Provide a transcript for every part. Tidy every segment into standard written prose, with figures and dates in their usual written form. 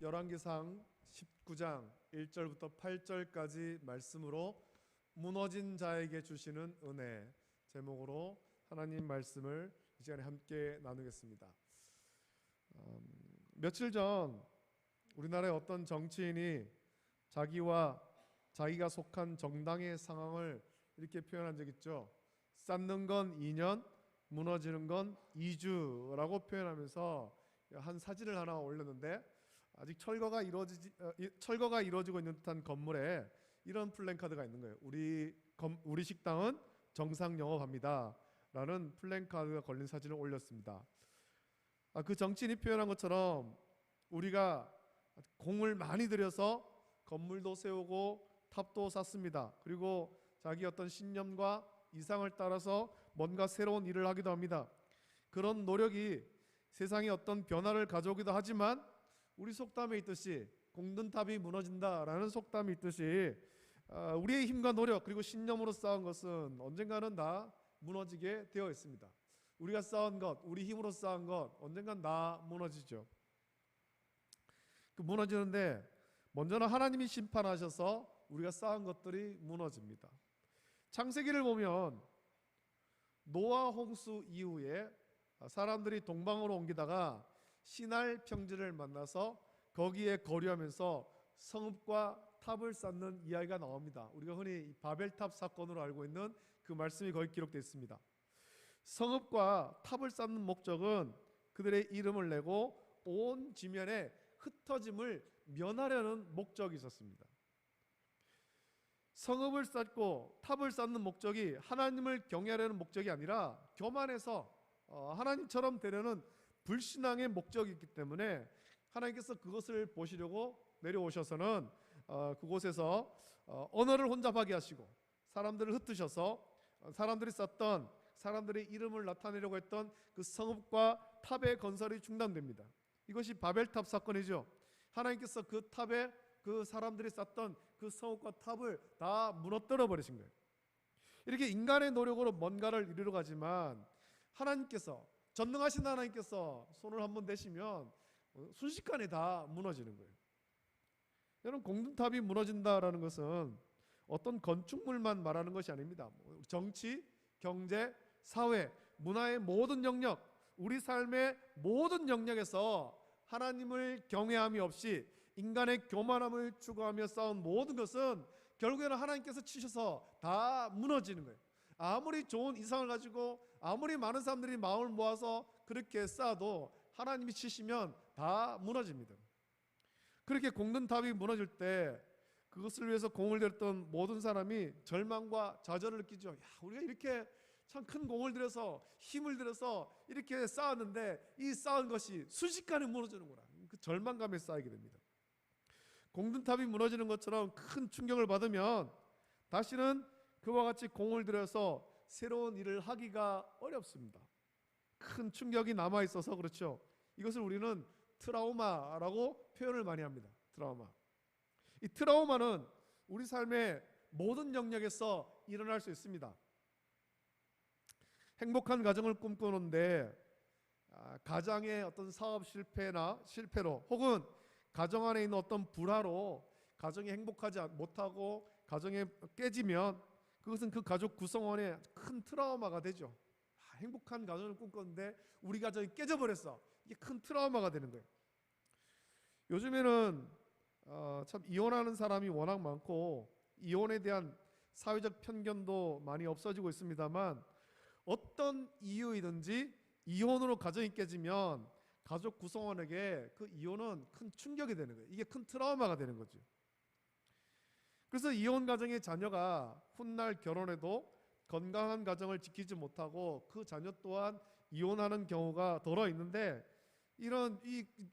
열왕기상 19장 1절부터 8절까지 말씀으로 무너진 자에게 주시는 은혜 제목으로 하나님 말씀을 이 시간에 함께 나누겠습니다. 며칠 전 우리나라의 어떤 정치인이 자기가 속한 정당의 상황을 이렇게 표현한 적 있죠. 쌓는 건 2년, 무너지는 건 2주라고 표현하면서 한 사진을 하나 올렸는데, 아직 철거가 이루어지고 있는 듯한 건물에 이런 플랜카드가 있는 거예요. 우리 식당은 정상 영업합니다 라는 플랜카드가 걸린 사진을 올렸습니다. 그 정치인이 표현한 것처럼 우리가 공을 많이 들여서 건물도 세우고 탑도 쌓습니다. 그리고 자기 어떤 신념과 이상을 따라서 뭔가 새로운 일을 하기도 합니다. 그런 노력이 세상에 어떤 변화를 가져오기도 하지만 우리 속담에 있듯이 공든탑이 무너진다라는 속담이 있듯이 우리의 힘과 노력 그리고 신념으로 쌓은 것은 언젠가는 다 무너지게 되어 있습니다. 우리가 쌓은 것, 우리 힘으로 쌓은 것 언젠간 다 무너지죠. 무너지는데 먼저는 하나님이 심판하셔서 우리가 쌓은 것들이 무너집니다. 창세기를 보면 노아 홍수 이후에 사람들이 동방으로 옮기다가 시날 평지를 만나서 거기에 거류하면서 성읍과 탑을 쌓는 이야기가 나옵니다. 우리가 흔히 바벨탑 사건으로 알고 있는 그 말씀이 거기 기록되어 있습니다. 성읍과 탑을 쌓는 목적은 그들의 이름을 내고 온 지면에 흩어짐을 면하려는 목적이 있었습니다. 성읍을 쌓고 탑을 쌓는 목적이 하나님을 경외하려는 목적이 아니라 교만해서 하나님처럼 되려는 불신앙의 목적이 있기 때문에 하나님께서 그것을 보시려고 내려오셔서는 그곳에서 언어를 혼잡하게 하시고 사람들을 흩으셔서 사람들이 쌓던 사람들의 이름을 나타내려고 했던 그 성읍과 탑의 건설이 중단됩니다. 이것이 바벨탑 사건이죠. 하나님께서 그 탑에 그 사람들이 쌓던 그 성읍과 탑을 다 무너뜨려 버리신 거예요. 이렇게 인간의 노력으로 뭔가를 이루려 가지만 하나님께서, 전능하신 하나님께서 손을 한번 대시면 순식간에 다 무너지는 거예요. 여러분, 공든탑이 무너진다라는 것은 어떤 건축물만 말하는 것이 아닙니다. 정치, 경제, 사회, 문화의 모든 영역, 우리 삶의 모든 영역에서 하나님을 경외함이 없이 인간의 교만함을 추구하며 쌓은 모든 것은 결국에는 하나님께서 치셔서 다 무너지는 거예요. 아무리 좋은 이상을 가지고 아무리 많은 사람들이 마음을 모아서 그렇게 쌓아도 하나님이 치시면 다 무너집니다. 그렇게 공든탑이 무너질 때 그것을 위해서 공을 들였던 모든 사람이 절망과 좌절을 느끼죠. 야, 우리가 이렇게 참 큰 공을 들여서 힘을 들여서 이렇게 쌓았는데 이 쌓은 것이 순식간에 무너지는구나. 그 절망감에 쌓이게 됩니다. 공든탑이 무너지는 것처럼 큰 충격을 받으면 다시는 그와 같이 공을 들여서 새로운 일을 하기가 어렵습니다. 큰 충격이 남아있어서 그렇죠. 이것을 우리는 트라우마라고 표현을 많이 합니다. 트라우마. 이 트라우마는 우리 삶의 모든 영역에서 일어날 수 있습니다. 행복한 가정을 꿈꾸는데 가장의 어떤 사업 실패로 혹은 가정 안에 있는 어떤 불화로 가정이 행복하지 못하고 가정이 깨지면 그것은 그 가족 구성원의 큰 트라우마가 되죠. 행복한 가정을 꿈꿨는데 우리 가정이 깨져버렸어. 이게 큰 트라우마가 되는 거예요. 요즘에는 참 이혼하는 사람이 워낙 많고 이혼에 대한 사회적 편견도 많이 없어지고 있습니다만 어떤 이유이든지 이혼으로 가정이 깨지면 가족 구성원에게 그 이혼은 큰 충격이 되는 거예요. 이게 큰 트라우마가 되는 거죠. 그래서 이혼 가정의 자녀가 훗날 결혼해도 건강한 가정을 지키지 못하고 그 자녀 또한 이혼하는 경우가 더러 있는데,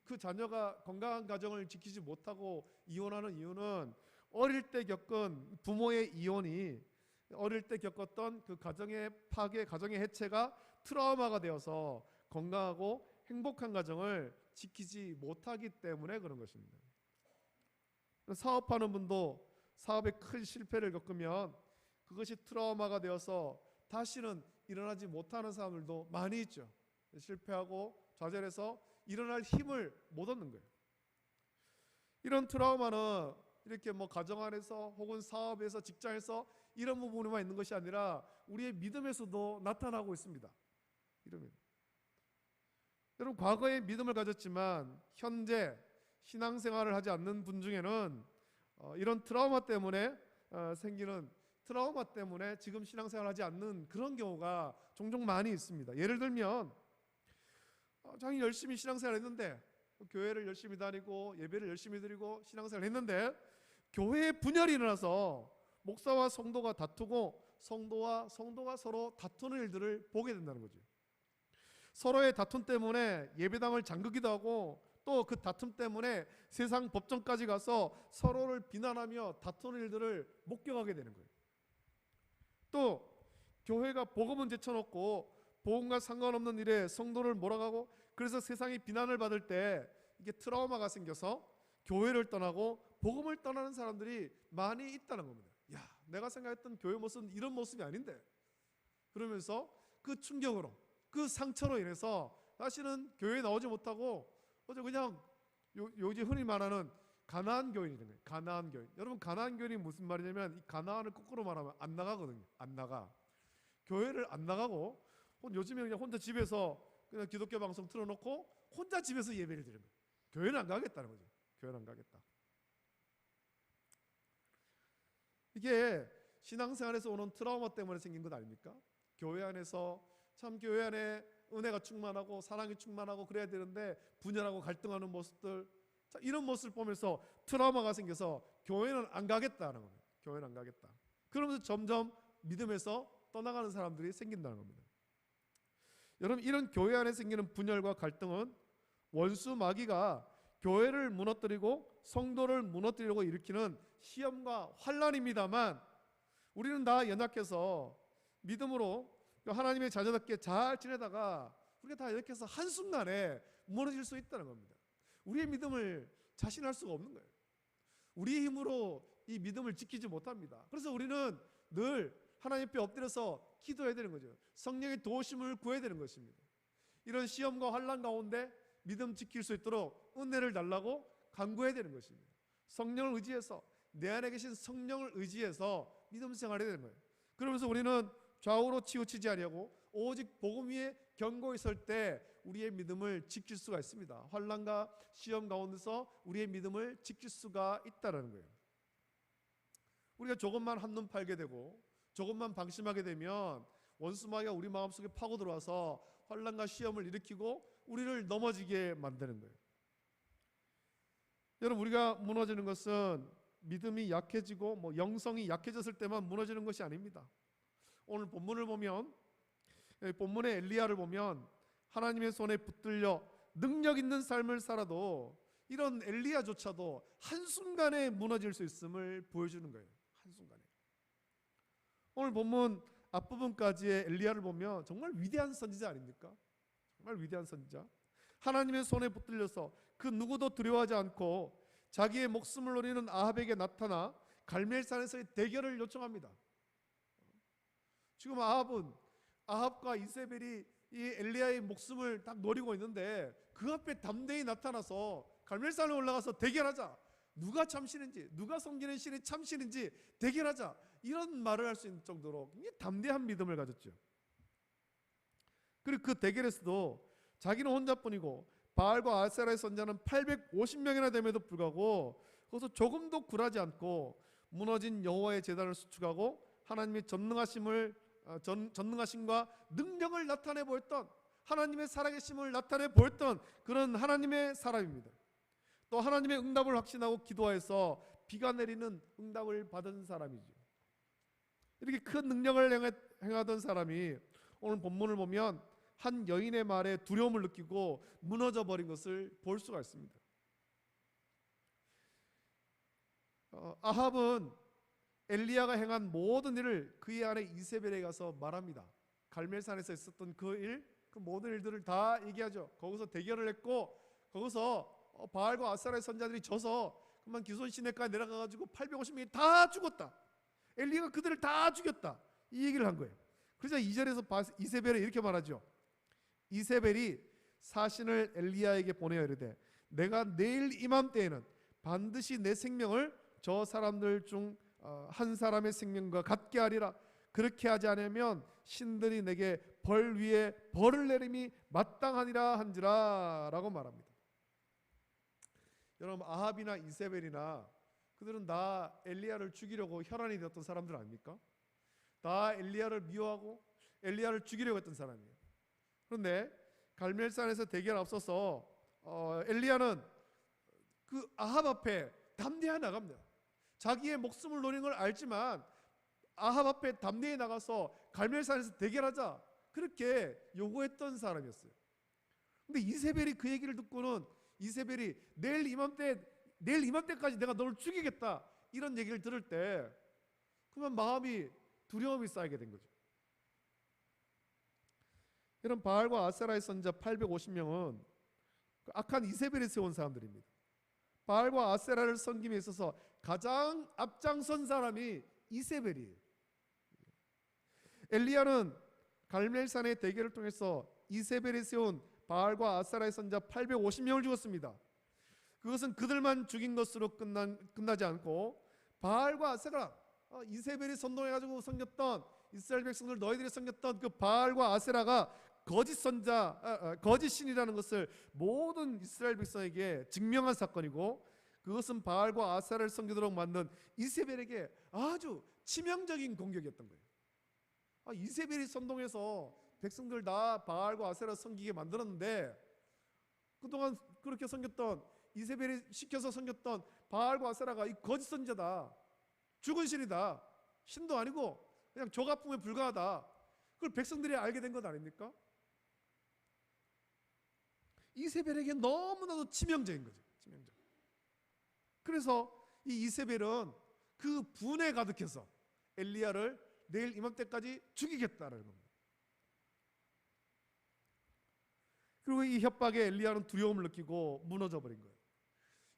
그 자녀가 건강한 가정을 지키지 못하고 이혼하는 이유는 어릴 때 겪은 부모의 이혼이 어릴 때 겪었던 그 가정의 파괴, 가정의 해체가 트라우마가 되어서 건강하고 행복한 가정을 지키지 못하기 때문에 그런 것입니다. 사업하는 분도 사업에 큰 실패를 겪으면 그것이 트라우마가 되어서 다시는 일어나지 못하는 사람들도 많이 있죠. 실패하고 좌절해서 일어날 힘을 못 얻는 거예요. 이런 트라우마는 이렇게 뭐 가정 안에서 혹은 사업에서 직장에서 이런 부분에만 있는 것이 아니라 우리의 믿음에서도 나타나고 있습니다. 이러면 여러분, 과거에 믿음을 가졌지만 현재 신앙생활을 하지 않는 분 중에는 이런 트라우마 때문에 생기는 트라우마 때문에 지금 신앙생활을 하지 않는 그런 경우가 종종 많이 있습니다. 예를 들면 자기 열심히 신앙생활을 했는데 교회를 열심히 다니고 예배를 열심히 드리고 신앙생활을 했는데 교회에 분열이 일어나서 목사와 성도가 다투고 성도가 서로 다투는 일들을 보게 된다는 거죠. 서로의 다툼 때문에 예배당을 잠그기도 하고 또 그 다툼 때문에 세상 법정까지 가서 서로를 비난하며 다투는 일들을 목격하게 되는 거예요. 또 교회가 복음은 제쳐놓고 복음과 상관없는 일에 성도를 몰아가고, 그래서 세상이 비난을 받을 때 이게 트라우마가 생겨서 교회를 떠나고 복음을 떠나는 사람들이 많이 있다는 겁니다. 야, 내가 생각했던 교회 모습은 이런 모습이 아닌데, 그러면서 그 충격으로 그 상처로 인해서 다시는 교회에 나오지 못하고 그냥 요즘 흔히 말하는 가나안 교인이라는 거예요. 가나안 교인. 여러분, 가나안 교인이 무슨 말이냐면 이 가나안을 거꾸로 말하면 안 나가거든요. 안 나가. 교회를 안 나가고 요즘에 그냥 혼자 집에서 그냥 기독교 방송 틀어놓고 혼자 집에서 예배를 드리는 거예요. 교회는 안 가겠다는 거죠. 교회는 안 가겠다. 이게 신앙생활에서 오는 트라우마 때문에 생긴 것 아닙니까? 교회 안에서 참 교회 안에 은혜가 충만하고 사랑이 충만하고 그래야 되는데 분열하고 갈등하는 모습들, 이런 모습을 보면서 트라우마가 생겨서 교회는 안 가겠다는 겁니다. 교회는 안 가겠다. 그러면서 점점 믿음에서 떠나가는 사람들이 생긴다는 겁니다. 여러분, 이런 교회 안에 생기는 분열과 갈등은 원수 마귀가 교회를 무너뜨리고 성도를 무너뜨리려고 일으키는 시험과 환난입니다만, 우리는 다 연약해서 믿음으로 하나님의 자녀답게 잘 지내다가 우리가 다 이렇게 해서 한순간에 무너질 수 있다는 겁니다. 우리의 믿음을 자신할 수가 없는 거예요. 우리의 힘으로 이 믿음을 지키지 못합니다. 그래서 우리는 늘 하나님 앞에 엎드려서 기도해야 되는 거죠. 성령의 도우심을 구해야 되는 것입니다. 이런 시험과 환난 가운데 믿음 지킬 수 있도록 은혜를 달라고 간구해야 되는 것입니다. 성령을 의지해서, 내 안에 계신 성령을 의지해서 믿음 생활해야 되는 거예요. 그러면서 우리는 좌우로 치우치지 아니하고 오직 복음 위에 견고히 설 때 우리의 믿음을 지킬 수가 있습니다. 환난과 시험 가운데서 우리의 믿음을 지킬 수가 있다는 거예요. 우리가 조금만 한눈 팔게 되고 조금만 방심하게 되면 원수마귀가 우리 마음속에 파고 들어와서 환난과 시험을 일으키고 우리를 넘어지게 만드는 거예요. 여러분, 우리가 무너지는 것은 믿음이 약해지고 영성이 약해졌을 때만 무너지는 것이 아닙니다. 오늘 본문을 보면, 본문의 엘리야를 보면 하나님의 손에 붙들려 능력 있는 삶을 살아도 이런 엘리야조차도 한순간에 무너질 수 있음을 보여주는 거예요. 한순간에. 오늘 본문 앞부분까지의 엘리야를 보면 정말 위대한 선지자 아닙니까? 정말 위대한 선지자. 하나님의 손에 붙들려서 그 누구도 두려워하지 않고 자기의 목숨을 노리는 아합에게 나타나 갈멜산에서의 대결을 요청합니다. 지금 아합과 이세벨이 이 엘리야의 목숨을 딱 노리고 있는데 그 앞에 담대히 나타나서 갈멜산에 올라가서 대결하자. 누가 참신인지, 누가 섬기는 신이 참신인지 대결하자. 이런 말을 할 수 있는 정도로 굉장히 담대한 믿음을 가졌죠. 그리고 그 대결에서도 자기는 혼자뿐이고 바알과 아세라의 선자는 850명이나 됨에도 불구하고 거기서 조금도 굴하지 않고 무너진 여호와의 제단을 수축하고 하나님의 전능하심과 능력을 나타내 보였던, 하나님의 살아계심을 나타내 보였던 그런 하나님의 사람입니다. 또 하나님의 응답을 확신하고 기도해서 비가 내리는 응답을 받은 사람이죠. 이렇게 큰 능력을 행하던 사람이 오늘 본문을 보면 한 여인의 말에 두려움을 느끼고 무너져 버린 것을 볼 수가 있습니다. 아합은 엘리야가 행한 모든 일을 그의 아내 이세벨에 가서 말합니다. 갈멜산에서 있었던 그 일, 그 모든 일들을 다 얘기하죠. 거기서 대결을 했고 거기서 바알과 아세라의 선자들이 져서 그만 기손 시내까지 내려가가지고 850명이 다 죽었다. 엘리야가 그들을 다 죽였다. 이 얘기를 한 거예요. 그래서 2절에서 이세벨이 이렇게 말하죠. 이세벨이 사신을 엘리야에게 보내어 이르되 내가 내일 이맘때에는 반드시 내 생명을 저 사람들 중 한 사람의 생명과 같게 하리라. 그렇게 하지 않으면 신들이 내게 벌 위에 벌을 내림이 마땅하니라 한지라 라고 말합니다. 여러분, 아합이나 이세벨이나 그들은 다 엘리야를 죽이려고 혈안이 되었던 사람들 아닙니까? 다 엘리야를 미워하고 엘리야를 죽이려고 했던 사람이에요. 그런데 갈멜산에서 대결 앞서서 엘리야는 그 아합 앞에 담대히 나갑니다. 자기의 목숨을 노리는 걸 알지만 아합 앞에 담대히 나가서 갈멜산에서 대결하자, 그렇게 요구했던 사람이었어요. 근데 이세벨이 그 얘기를 듣고는 이세벨이 내일 이맘때까지 내가 너를 죽이겠다, 이런 얘기를 들을 때 그러면 마음이 두려움이 쌓이게 된 거죠. 이런 바알과 아세라의 선자 850명은 악한 이세벨이 세운 사람들입니다. 바알과 아세라를 섬김에 있어서 가장 앞장선 사람이 이세벨이에요. 엘리야는 갈멜산의 대결을 통해서 이세벨이 세운 바알과 아세라의 선자 850명을 죽였습니다. 그것은 그들만 죽인 것으로 끝나지 않고 바알과 아세라, 이세벨이 선동해가지고 섬겼던 이스라엘 백성들, 너희들이 섬겼던 그 바알과 아세라가 거짓 선자, 거짓 신이라는 것을 모든 이스라엘 백성에게 증명한 사건이고, 그것은 바알과 아세라를 섬기도록 만든 이세벨에게 아주 치명적인 공격이었던 거예요. 이세벨이 선동해서 백성들 다 바알과 아세라 섬기게 만들었는데, 그동안 그렇게 섬겼던 이세벨이 시켜서 섬겼던 바알과 아세라가 이 거짓 선자다, 죽은 신이다, 신도 아니고 그냥 조각품에 불과하다, 그걸 백성들이 알게 된 것 아닙니까? 이세벨에게 너무나도 치명적인 거죠. 치명적. 그래서 이 이세벨은 그 분에 가득해서 엘리야를 내일 이맘때까지 죽이겠다는 겁니다. 그리고 이 협박에 엘리야는 두려움을 느끼고 무너져 버린 거예요.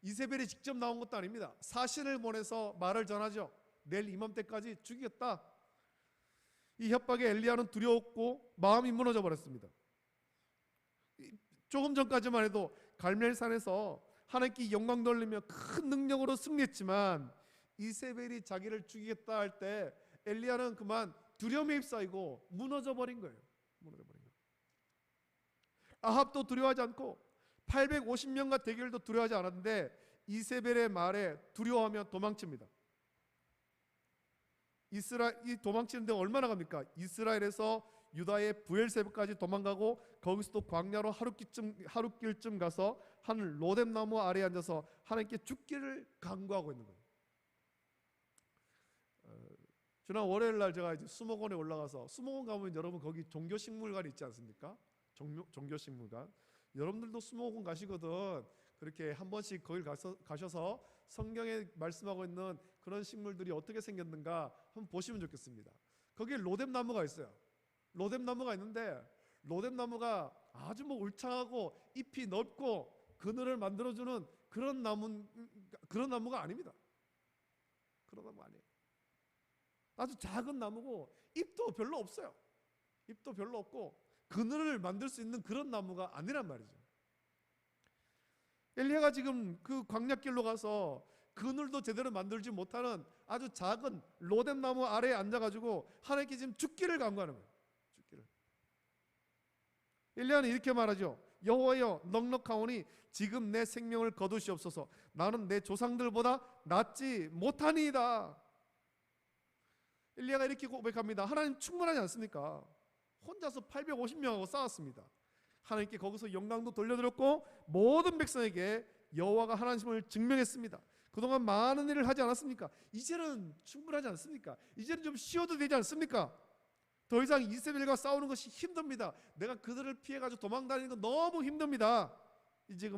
이세벨이 직접 나온 것도 아닙니다. 사신을 보내서 말을 전하죠. 내일 이맘때까지 죽이겠다. 이 협박에 엘리야는 두려웠고 마음이 무너져 버렸습니다. 조금 전까지만 해도 갈멜산에서 하나님께 영광 돌리며 큰 능력으로 승리했지만, 이세벨이 자기를 죽이겠다 할 때 엘리야는 그만 두려움에 휩싸이고 무너져 버린 거예요. 무너져 버린 거예요. 아합도 두려워하지 않고 850명과 대결도 두려워하지 않았는데 이세벨의 말에 두려워하며 도망칩니다. 이 도망치는데 얼마나 갑니까? 이스라엘에서 유다의 부엘세바까지 도망가고, 거기서도 광야로 하룻길쯤 가서 한 로뎀나무 아래에 앉아서 하나님께 죽기를 간구하고 있는 거예요. 지난 월요일 날 제가 이제 수목원에 올라가서, 수목원 가면 여러분 거기 종교식물관 있지 않습니까? 종교식물관. 여러분들도 수목원 가시거든. 그렇게 한 번씩 거길 가셔서 성경에 말씀하고 있는 그런 식물들이 어떻게 생겼는가 한번 보시면 좋겠습니다. 거기에 로뎀나무가 있어요. 로뎀나무가 있는데, 로뎀나무가 아주 울창하고 잎이 넓고 그늘을 만들어주는 그런 나무가 아닙니다. 그런 나무 아니에요. 아주 작은 나무고 잎도 별로 없어요. 잎도 별로 없고 그늘을 만들 수 있는 그런 나무가 아니란 말이죠. 엘리야가 지금 그 광야길로 가서 그늘도 제대로 만들지 못하는 아주 작은 로뎀나무 아래에 앉아가지고 하나님께 지금 죽기를 간구하는 거예요. 죽기를. 엘리야는 이렇게 말하죠. 여호와여, 넉넉하오니 지금 내 생명을 거두시옵소서. 나는 내 조상들보다 낫지 못하니이다. 엘리야가 이렇게 고백합니다. 하나님 충분하지 않습니까? 혼자서 850명하고 싸웠습니다. 하나님께 거기서 영광도 돌려드렸고 모든 백성에게 여호와가 하나님을 증명했습니다. 그동안 많은 일을 하지 않았습니까? 이제는 충분하지 않습니까? 이제는 좀 쉬어도 되지 않습니까? 더 이상 이세벨과 싸우는 것이 힘듭니다. 내가 그들을 피해가지고 도망다니는 건 너무 힘듭니다. 이제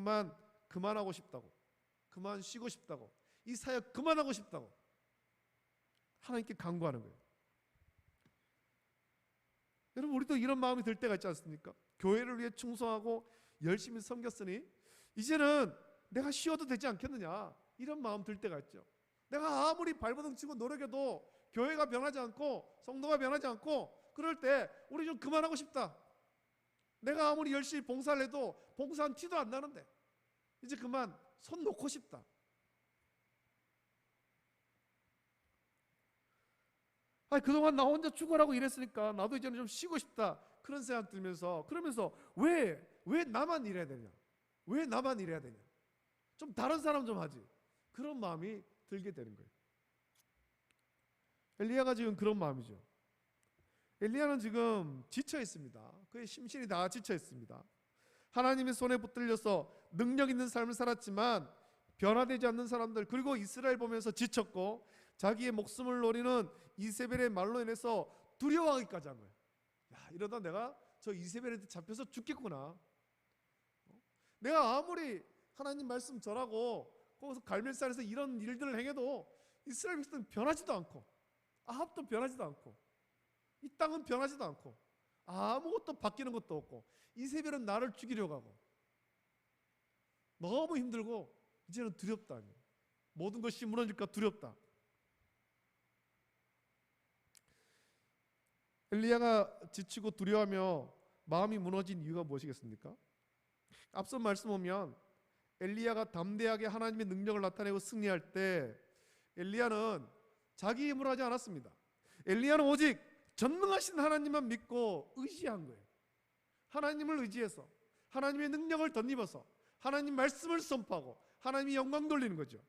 그만하고 싶다고, 그만 쉬고 싶다고, 이 사역 그만하고 싶다고 하나님께 간구하는 거예요. 여러분, 우리도 이런 마음이 들 때가 있지 않습니까? 교회를 위해 충성하고 열심히 섬겼으니 이제는 내가 쉬어도 되지 않겠느냐, 이런 마음 들 때가 있죠. 내가 아무리 발버둥 치고 노력해도 교회가 변하지 않고 성도가 변하지 않고 그럴 때 우리 좀 그만하고 싶다. 내가 아무리 열심히 봉사를 해도 봉사한 티도 안 나는데 이제 그만 손 놓고 싶다. 그동안 나 혼자 죽어라고 일했으니까 나도 이제는 좀 쉬고 싶다, 그런 생각 들면서, 그러면서 왜 나만 일해야 되냐, 왜 나만 일해야 되냐, 좀 다른 사람 좀 하지, 그런 마음이 들게 되는 거예요. 엘리야가 지금 그런 마음이죠. 엘리야는 지금 지쳐 있습니다. 그의 심신이 다 지쳐 있습니다. 하나님의 손에 붙들려서 능력 있는 삶을 살았지만 변화되지 않는 사람들, 그리고 이스라엘 보면서 지쳤고 자기의 목숨을 노리는 이세벨의 말로 인해서 두려워하기까지 한 거예요. 야, 이러다 내가 저 이세벨한테 잡혀서 죽겠구나. 내가 아무리 하나님 말씀 전하고 거기서 갈멜산에서 이런 일들을 행해도 이스라엘 백성은 변하지도 않고, 아합도 변하지도 않고, 이 땅은 변하지도 않고, 아무것도 바뀌는 것도 없고, 이세벨은 나를 죽이려고 하고, 너무 힘들고 이제는 두렵다. 모든 것이 무너질까 두렵다. 엘리야가 지치고 두려워하며 마음이 무너진 이유가 무엇이겠습니까? 앞선 말씀 보면 엘리야가 담대하게 하나님의 능력을 나타내고 승리할 때 엘리야는 자기 힘으로 하지 않았습니다. 엘리야는 오직 전능하신 하나님만 믿고 의지한 거예요. 하나님을 의지해서 하나님의 능력을 덧입어서 하나님 말씀을 선포하고 하나님이 영광 돌리는 거죠.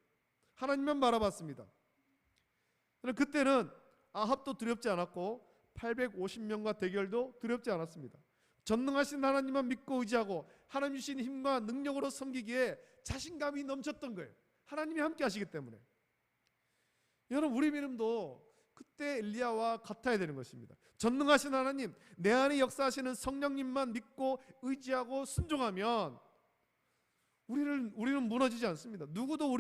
하나님만 바라봤습니다. 그때는 아합도 두렵지 않았고 850명과 대결도 두렵지 않았습니다. 전능하신 하나님만 믿고 의지하고 하나님 주신 힘과 능력으로 섬기기에 자신감이 넘쳤던 거예요. 하나님이 함께 하시기 때문에. 여러분, 우리 믿음도 그때 엘리야와 같아야 되는 것입니다. 전능하신 하나님, 내 안에 역사하시는 성령님만 믿고 의지하고 순종하면 우리는 무너지지 않습니다. 누구도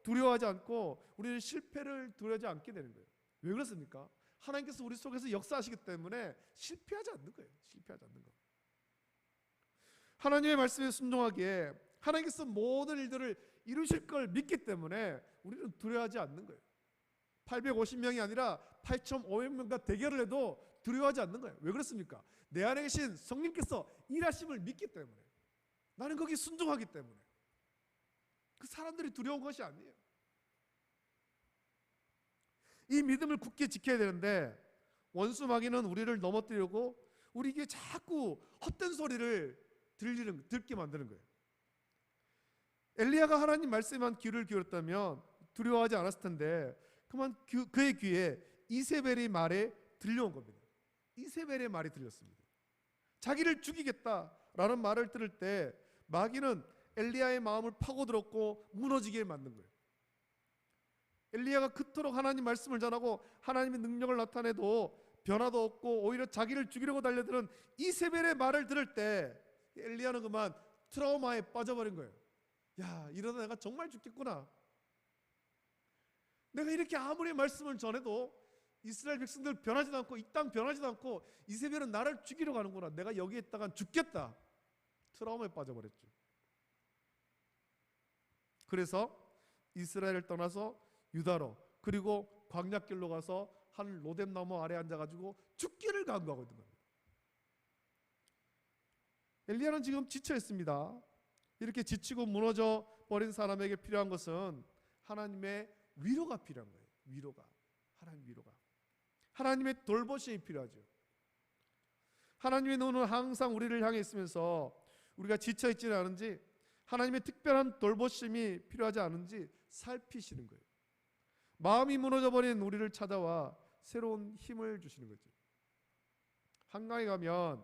두려워하지 않고 우리는 실패를 두려워하지 않게 되는 거예요. 왜 그렇습니까? 하나님께서 우리 속에서 역사하시기 때문에 실패하지 않는 거예요. 실패하지 않는 거. 하나님의 말씀에 순종하기에 하나님께서 모든 일들을 이루실 걸 믿기 때문에 우리는 두려워하지 않는 거예요. 850명이 아니라 8,500명과 대결을 해도 두려워하지 않는 거예요. 왜 그렇습니까? 내 안에 계신 성령께서 일하심을 믿기 때문에, 나는 거기 순종하기 때문에. 그 사람들이 두려운 것이 아니에요. 이 믿음을 굳게 지켜야 되는데 원수 마귀는 우리를 넘어뜨리려고 우리에게 자꾸 헛된 소리를 듣게 만드는 거예요. 엘리야가 하나님 말씀에만 귀를 기울였다면 두려워하지 않았을 텐데 그만 그의 귀에 이세벨의 말에 들려온 겁니다. 이세벨의 말이 들렸습니다. 자기를 죽이겠다라는 말을 들을 때 마귀는 엘리야의 마음을 파고들었고 무너지게 만든 거예요. 엘리야가 그토록 하나님 말씀을 전하고 하나님의 능력을 나타내도 변화도 없고 오히려 자기를 죽이려고 달려드는 이세벨의 말을 들을 때 엘리야는 그만 트라우마에 빠져버린 거예요. 야, 이러다 내가 정말 죽겠구나. 내가 이렇게 아무리 말씀을 전해도 이스라엘 백성들 변하지도 않고 이 땅 변하지도 않고 이세벨은 나를 죽이려고 하는구나. 내가 여기에 있다간 죽겠다. 트라우마에 빠져버렸죠. 그래서 이스라엘을 떠나서 유다로, 그리고 광야길로 가서 한 로뎀나무 아래 앉아가지고 죽기를 간구하고 있는 겁니다. 엘리야는 지금 지쳐 있습니다. 이렇게 지치고 무너져 버린 사람에게 필요한 것은 하나님의 위로가 필요한 거예요. 위로가. 하나님 위로가. 하나님의 돌보심이 필요하죠. 하나님의 눈은 항상 우리를 향해 있으면서 우리가 지쳐 있지는 않은지, 하나님의 특별한 돌보심이 필요하지 않은지 살피시는 거예요. 마음이 무너져버린 우리를 찾아와 새로운 힘을 주시는 거죠. 한강에 가면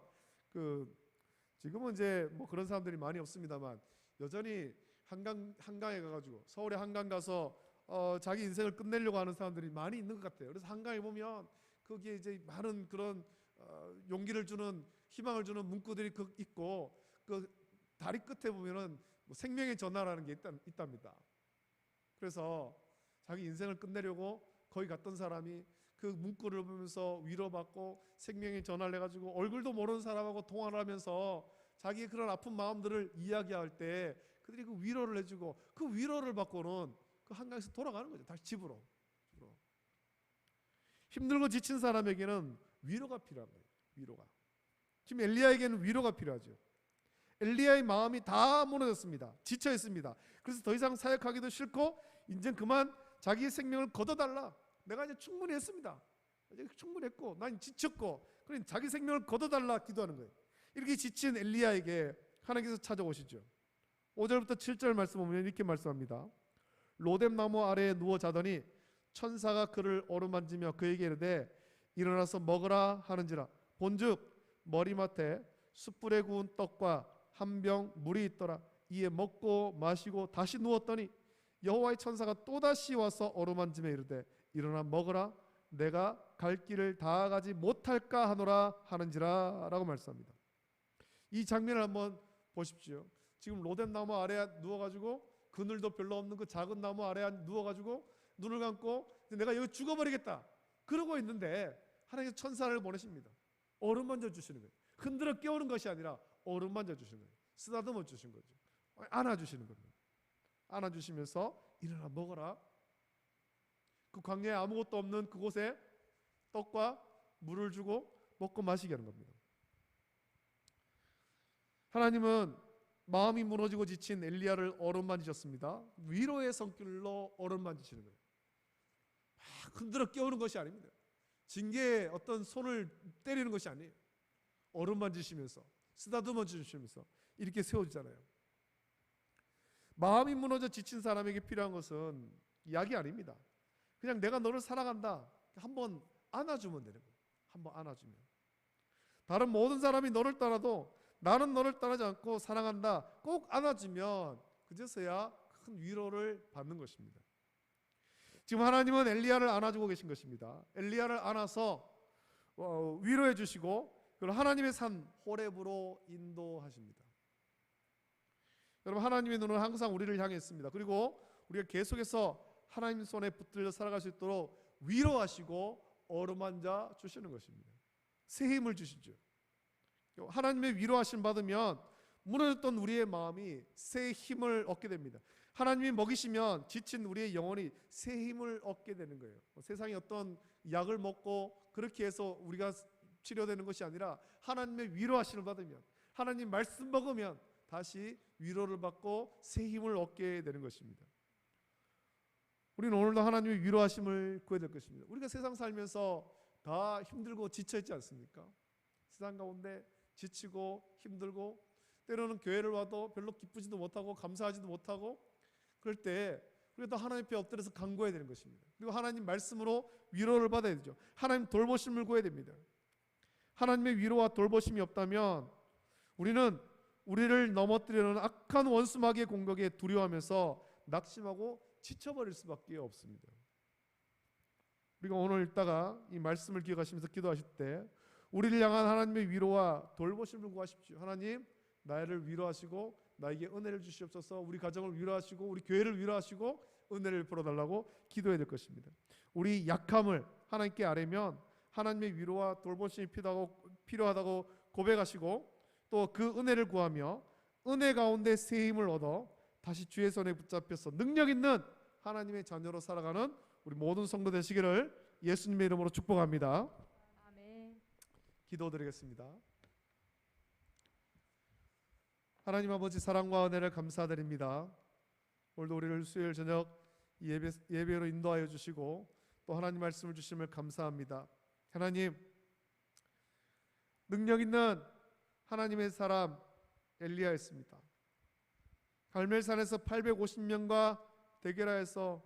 지금은 이제 뭐 그런 사람들이 많이 없습니다만 여전히 한강에 가가지고, 서울에 한강 가서 자기 인생을 끝내려고 하는 사람들이 많이 있는 것 같아요. 그래서 한강에 보면 거기에 이제 많은 그런 용기를 주는, 희망을 주는 문구들이 있고, 그 다리 끝에 보면은 뭐 생명의 전화라는 게 있답니다. 그래서 자기 인생을 끝내려고 거기 갔던 사람이 그 문구를 보면서 위로받고 생명의 전화를 해가지고 얼굴도 모르는 사람하고 통화를 하면서 자기의 그런 아픈 마음들을 이야기할 때 그들이 그 위로를 해주고, 그 위로를 받고는 그 한강에서 돌아가는 거죠. 다시 집으로. 힘들고 지친 사람에게는 위로가 필요한 거예요. 위로가. 지금 엘리야에게는 위로가 필요하죠. 엘리야의 마음이 다 무너졌습니다. 지쳐 있습니다. 그래서 더 이상 사역하기도 싫고 이제 그만 자기의 생명을 거둬달라, 내가 이제 충분히 했습니다. 이제 충분히 했고 난 지쳤고 그러니 자기 생명을 거둬달라 기도하는 거예요. 이렇게 지친 엘리야에게 하나님께서 찾아오시죠. 5절부터 7절 말씀 보면 이렇게 말씀합니다. 로뎀 나무 아래에 누워 자더니 천사가 그를 어루만지며 그에게 이르되 일어나서 먹으라 하는지라. 본즉 머리맡에 숯불에 구운 떡과 한 병 물이 있더라. 이에 먹고 마시고 다시 누웠더니 여호와의 천사가 또다시 와서 어루만지며 이르되 일어나 먹으라. 내가 갈 길을 다 가지 못할까 하노라 하는지라 라고 말씀합니다. 이 장면을 한번 보십시오. 지금 로뎀 나무 아래에 누워가지고 그늘도 별로 없는 그 작은 나무 아래에 누워가지고 눈을 감고 내가 여기 죽어버리겠다 그러고 있는데 하나님께서 천사를 보내십니다. 어루만져 주시는 거예요. 흔들어 깨우는 것이 아니라 어루만져 주시는 거예요. 쓰다듬어 주신 거죠. 안아주시는 겁니다. 안아주시면서 일어나 먹어라. 그 광야에 아무것도 없는 그곳에 떡과 물을 주고 먹고 마시게 하는 겁니다. 하나님은 마음이 무너지고 지친 엘리야를 어루만지셨습니다. 위로의 손길로 어루만지시는 거예요. 막 흔들어 깨우는 것이 아닙니다. 징계에 어떤 손을 때리는 것이 아니에요. 어루만지시면서 쓰다듬어 주시면서 이렇게 세워주잖아요. 마음이 무너져 지친 사람에게 필요한 것은 약이 아닙니다. 그냥 내가 너를 사랑한다 한번 안아주면 되는 거예요. 한번 안아주면. 다른 모든 사람이 너를 떠나도 나는 너를 떠나지 않고 사랑한다 꼭 안아주면 그제서야 큰 위로를 받는 것입니다. 지금 하나님은 엘리야를 안아주고 계신 것입니다. 엘리야를 안아서 위로해 주시고 그리고 하나님의 산 호렙으로 인도하십니다. 여러분, 하나님의 눈은 항상 우리를 향해 있습니다. 그리고 우리가 계속해서 하나님 손에 붙들려 살아갈 수 있도록 위로하시고 어루만져 주시는 것입니다. 새 힘을 주시죠. 하나님의 위로하심 받으면 무너졌던 우리의 마음이 새 힘을 얻게 됩니다. 하나님이 먹이시면 지친 우리의 영혼이 새 힘을 얻게 되는 거예요. 세상에 어떤 약을 먹고 그렇게 해서 우리가 치료되는 것이 아니라 하나님의 위로하심을 받으면, 하나님 말씀 먹으면 다시 위로를 받고 새 힘을 얻게 되는 것입니다. 우리는 오늘도 하나님의 위로하심을 구해야 될 것입니다. 우리가 세상 살면서 다 힘들고 지쳐있지 않습니까? 세상 가운데 지치고 힘들고 때로는 교회를 와도 별로 기쁘지도 못하고 감사하지도 못하고 그럴 때 우리가 또 하나님 앞에 엎드려서 간구해야 되는 것입니다. 그리고 하나님 말씀으로 위로를 받아야 되죠. 하나님 돌보심을 구해야 됩니다. 하나님의 위로와 돌보심이 없다면 우리는 우리를 넘어뜨리는 악한 원수 마귀의 공격에 두려워하면서 낙심하고 지쳐버릴 수밖에 없습니다. 우리가 오늘 읽다가 이 말씀을 기억하시면서 기도하실 때 우리를 향한 하나님의 위로와 돌보심을 구하십시오. 하나님, 나를 위로하시고 나에게 은혜를 주시옵소서. 우리 가정을 위로하시고 우리 교회를 위로하시고 은혜를 풀어달라고 기도해야 될 것입니다. 우리 약함을 하나님께 아뢰면 하나님의 위로와 돌보심이 필요하다고 고백하시고 또 그 은혜를 구하며 은혜 가운데 새 힘을 얻어 다시 주의 손에 붙잡혀서 능력 있는 하나님의 자녀로 살아가는 우리 모든 성도 되시기를 예수님의 이름으로 축복합니다. 아멘. 기도드리겠습니다. 하나님 아버지, 사랑과 은혜를 감사드립니다. 오늘도 우리를 수요일 저녁 예배로 인도하여 주시고 또 하나님 말씀을 주심을 감사합니다. 하나님, 능력 있는 하나님의 사람 엘리야였습니다. 갈멜산에서 850명과 대결하여서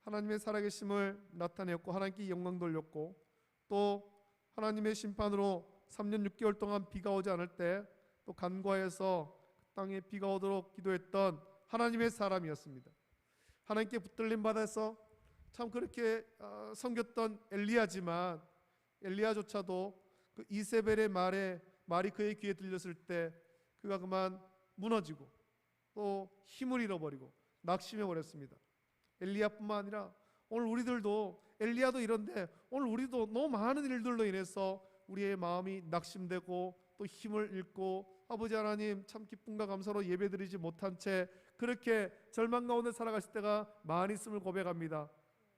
하나님의 살아계심을 나타내었고 하나님께 영광 돌렸고 또 하나님의 심판으로 3년 6개월 동안 비가 오지 않을 때 또 간과해서 땅에 비가 오도록 기도했던 하나님의 사람이었습니다. 하나님께 붙들림 받아서 참 그렇게 섬겼던 엘리야지만 엘리야조차도 그 이세벨의 말이 그의 귀에 들렸을 때 그가 그만 무너지고 또 힘을 잃어버리고 낙심해 버렸습니다. 엘리야뿐만 아니라 오늘 우리들도, 엘리야도 이런데 오늘 우리도 너무 많은 일들로 인해서 우리의 마음이 낙심되고 또 힘을 잃고 아버지 하나님 참 기쁨과 감사로 예배드리지 못한 채 그렇게 절망 가운데 살아가실 때가 많이 있음을 고백합니다.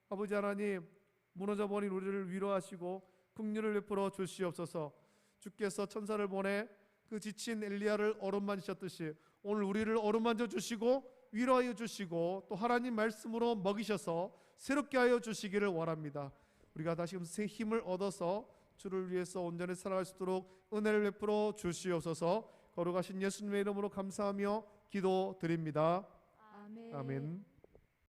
아버지 하나님, 무너져 버린 우리를 위로하시고 긍휼을 베풀어 주시옵소서. 주께서 천사를 보내 그 지친 엘리야를 어루만지셨듯이 오늘 우리를 어루만져 주시고 위로하여 주시고 또 하나님 말씀으로 먹이셔서 새롭게 하여 주시기를 원합니다. 우리가 다시금 새 힘을 얻어서 주를 위해서 온전히 살아갈 수 있도록 은혜를 베풀어 주시옵소서. 거룩하신 예수님의 이름으로 감사하며 기도드립니다. 아멘. 아멘.